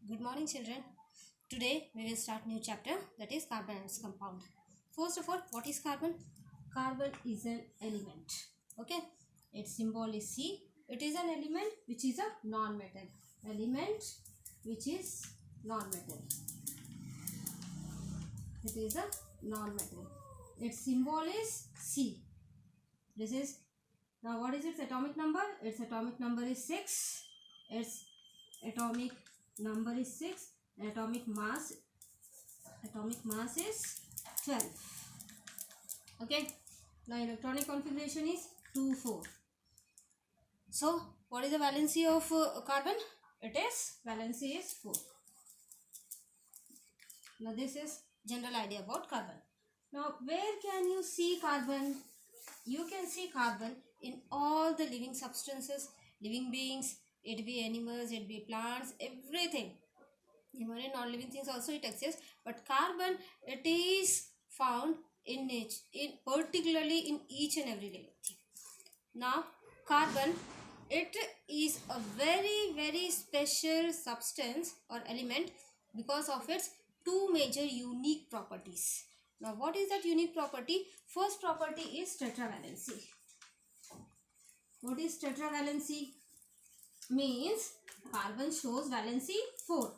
Good morning, children. Today we will start new chapter, that is carbon and its compound. First of all, what is carbon? Carbon is an element. Okay, its symbol is C. It is an element which is a non-metal. Element which is non-metal. It is a non-metal. Its symbol is C. This is, now what is its atomic number? Its atomic number is 6. Its atomic number is 6. Atomic mass is 12. Okay, now electronic configuration is 2 4. So what is the valency of carbon? It is valency is 4. Now this is general idea about carbon. Now where can you see carbon? You can see carbon in all the living substances, living beings, it be animals, it be plants, everything. Even in non-living things also it exists, but carbon, it is found in nature, particularly in each and every living thing. Now carbon, it is a very special substance or element because of its two major unique properties. Now what is that unique property? First property is tetravalency. What is tetravalency? Means carbon shows valency 4.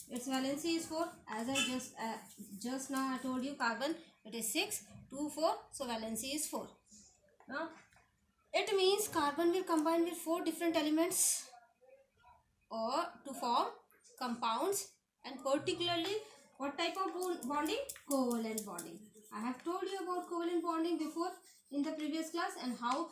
Its valency is 4. As I just now I told you, carbon, it is 6, 2, 4. So valency is 4. Now it means carbon will combine with 4 different elements or to form compounds, and particularly what type of bonding? Covalent bonding. I have told you about covalent bonding before in the previous class, and how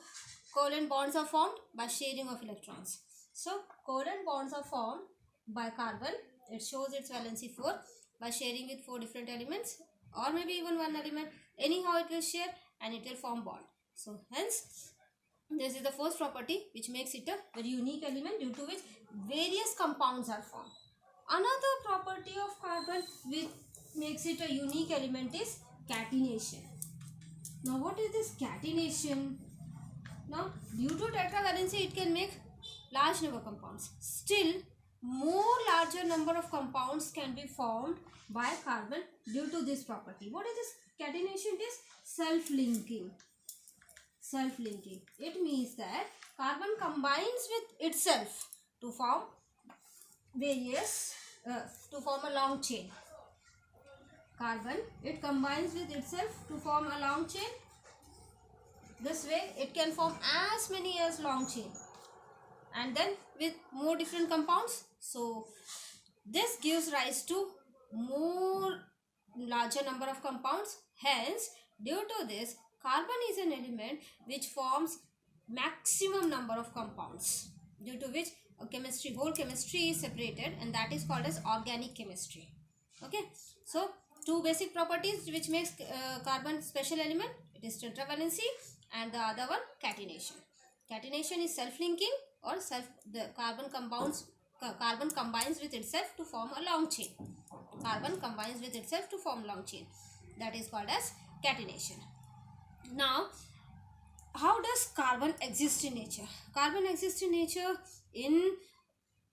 covalent bonds are formed by sharing of electrons. So covalent bonds are formed by carbon. It shows its valency 4 by sharing with 4 different elements, or maybe even one element. Anyhow it will share and it will form bond. So hence this is the first property which makes it a very unique element, due to which various compounds are formed. Another property of carbon which makes it a unique element is catenation. Now what is this catenation? Now due to tetravalency it can make large number of compounds. Still more larger number of compounds can be formed by carbon due to this property. What is this catenation? It is self-linking. Self-linking. It means that carbon combines with itself to form various, to form a long chain. Carbon, it combines with itself to form a long chain. This way it can form as many as long chain, and then with more different compounds. So this gives rise to more larger number of compounds. Hence due to this, carbon is an element which forms maximum number of compounds, due to which a whole chemistry is separated, and that is called as organic chemistry. Okay, so two basic properties which makes carbon special element, it is tetravalency, and the other one catenation. Catenation is self-linking, or the carbon combines with itself to form a long chain. Carbon combines with itself to form long chain. That is called as catenation. Now how does carbon exist in nature? Carbon exists in nature in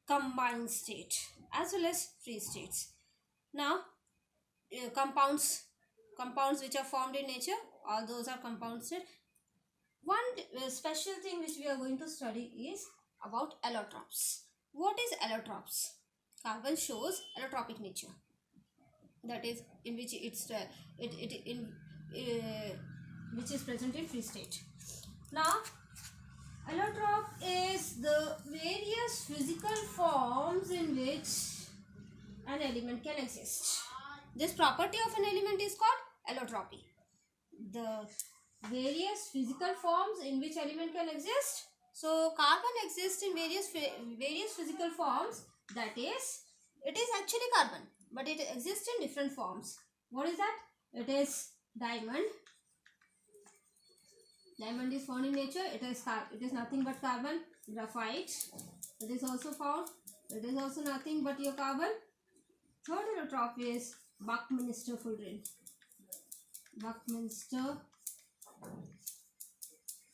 combined state as well as free states. Now compounds which are formed in nature, all those are compound state. One special thing which we are going to study is about allotropes. What is allotropes? Carbon shows allotropic nature, that is in which which is present in free state. Now allotrope is the various physical forms in which an element can exist. This property of an element is called allotropy. The various physical forms in which element can exist. So carbon exists in various physical forms, that is, it is actually carbon, but it exists in different forms. What is that? It is diamond. Diamond is found in nature. It is nothing but carbon. Graphite, it is also found. It is also nothing but your carbon. Third allotrope is Buckminster fullerene. Buckminster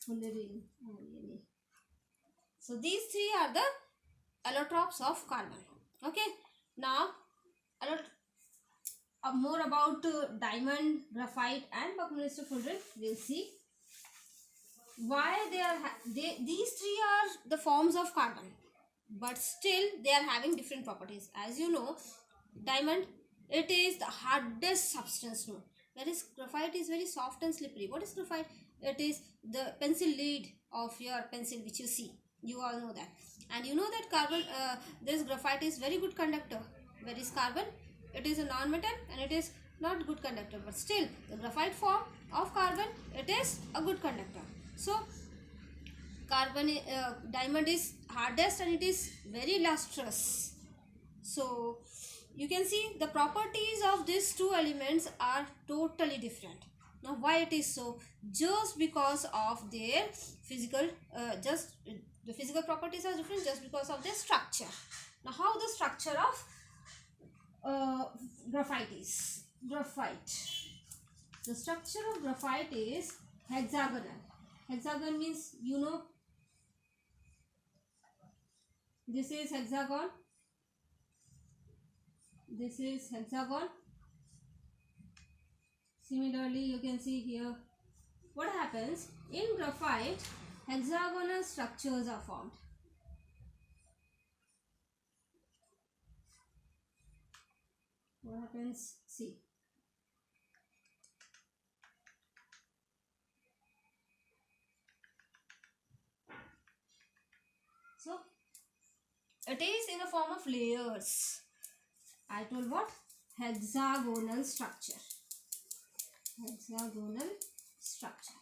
fullerene. So these three are the allotropes of carbon. Okay. Now a lot more about diamond, graphite and Buckminster Fullerene. We'll see why these three are the forms of carbon, but still they are having different properties. As you know, diamond, it is the hardest substance known, whereas graphite is very soft and slippery. What is graphite? It is the pencil lead of your pencil which you see. You all know that. And you know that carbon, this graphite is very good conductor, whereas carbon, it is a non-metal and it is not good conductor. But still, the graphite form of carbon, it is a good conductor. So diamond is hardest and it is very lustrous. So you can see the properties of these two elements are totally different. Now why it is so? Just because of their physical, the physical properties are different just because of their structure. Now how the structure of graphite is? The structure of graphite is hexagonal. Hexagon means, you know, this is hexagon, this is hexagon. Similarly, you can see here what happens in graphite. Hexagonal structures are formed. What happens? See. So it is in the form of layers. I told what? Hexagonal structure. Hexagonal structure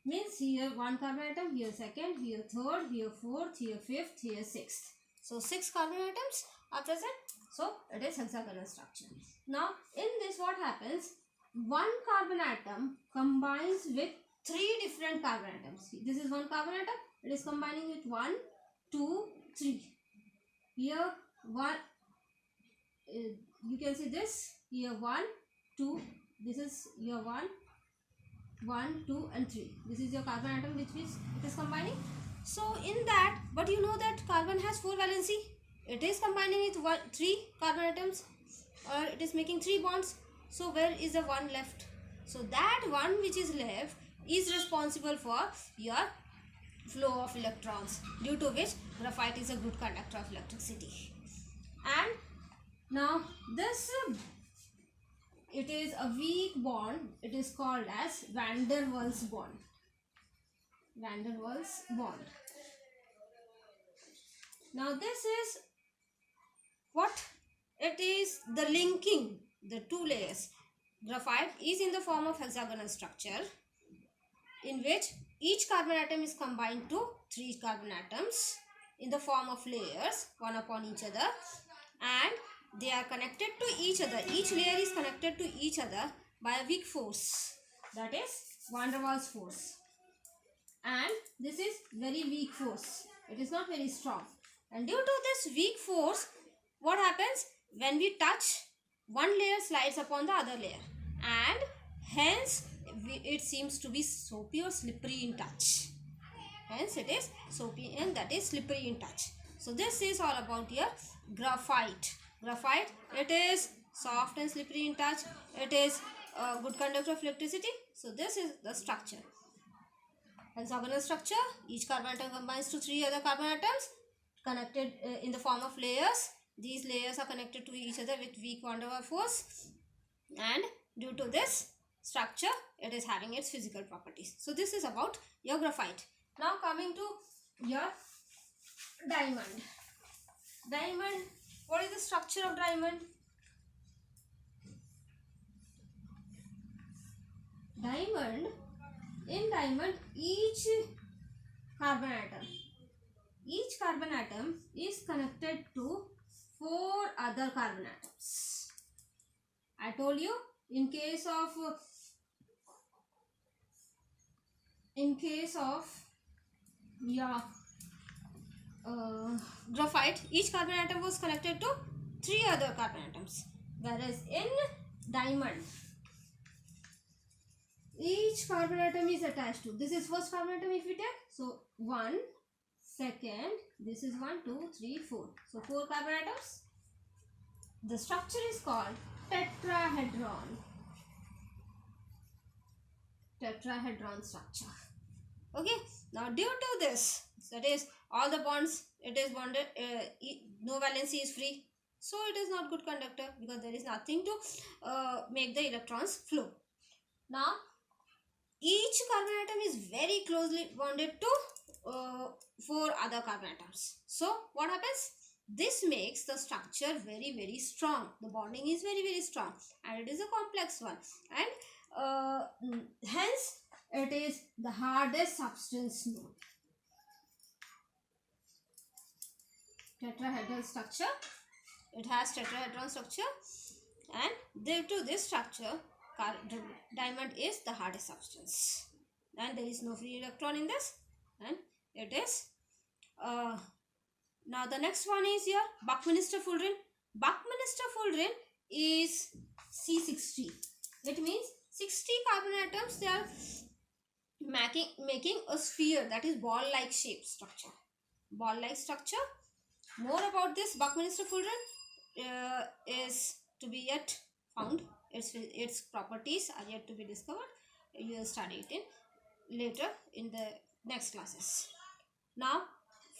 means here one carbon atom, here second, here third, here fourth, here fifth, here sixth. So 6 carbon atoms are present. So it is hexagonal structure. Now in this what happens? One carbon atom combines with 3 different carbon atoms. This is one carbon atom. It is combining with 1, 2, 3. Here one, you can see this. Here 1, 2. This is your 1, 1, 2 and 3. This is your carbon atom which it is combining. So in that, but you know that carbon has 4 valency. It is combining with 3 carbon atoms, or it is making 3 bonds. So where is the 1 left? So that 1 which is left is responsible for your flow of electrons, due to which graphite is a good conductor of electricity. And now this, it is a weak bond. It is called as van der Waals bond. Van der Waals bond. Now this is what? It is the linking the 2 layers. Graphite is in the form of hexagonal structure, in which each carbon atom is combined to 3 carbon atoms in the form of layers, one upon each other, and they are connected to each other. Each layer is connected to each other by a weak force, that is van der Waals force. And this is very weak force. It is not very strong. And due to this weak force, what happens? When we touch, one layer slides upon the other layer, and hence it seems to be soapy or slippery in touch. Hence it is soapy and that is slippery in touch. So this is all about your graphite. Graphite, it is soft and slippery in touch. It is a good conductor of electricity. So this is the structure. Hexagonal structure. Each carbon atom combines to 3 other carbon atoms connected in the form of layers. These layers are connected to each other with weak van der Waals force, and due to this structure, it is having its physical properties. So this is about your graphite. Now coming to your diamond. Diamond, what is the structure of diamond? Diamond, in diamond, each carbon atom is connected to 4 other carbon atoms. I told you, in case of your graphite, each carbon atom was connected to 3 other carbon atoms, whereas in diamond, each carbon atom is attached to, this is first carbon atom if we take, so 1, second, this is 1, 2, 3, 4. So 4 carbon atoms. The structure is called tetrahedron. Tetrahedron structure. Okay, now due to this, that is all the bonds, it is bonded, no valency is free, so it is not good conductor because there is nothing to make the electrons flow. Now each carbon atom is very closely bonded to 4 other carbon atoms. So what happens? This makes the structure very strong. The bonding is very strong and it is a complex one, and hence it is the hardest substance known. Tetrahedral structure. It has tetrahedron structure, and due to this structure, diamond is the hardest substance, and there is no free electron in this, and it is now the next one is your Buckminster-Fullerene. Buckminster-Fullerene is C60. It means 60 carbon atoms, they are making a sphere, that is ball-like shape structure. Ball-like structure. More about this Buckminster-Fullerene is to be yet found. Its properties are yet to be discovered. You will study it in later in the next classes. Now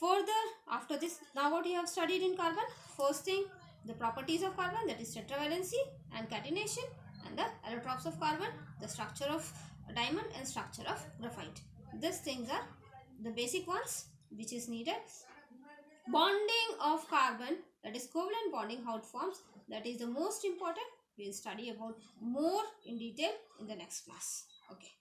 further after this, now what you have studied in carbon? First thing, the properties of carbon, that is tetravalency and catenation, and the allotropes of carbon, the structure of diamond and structure of graphite. These things are the basic ones which is needed. Bonding of carbon, that is covalent bonding, how it forms, that is the most important. We will study about more in detail in the next class. Okay.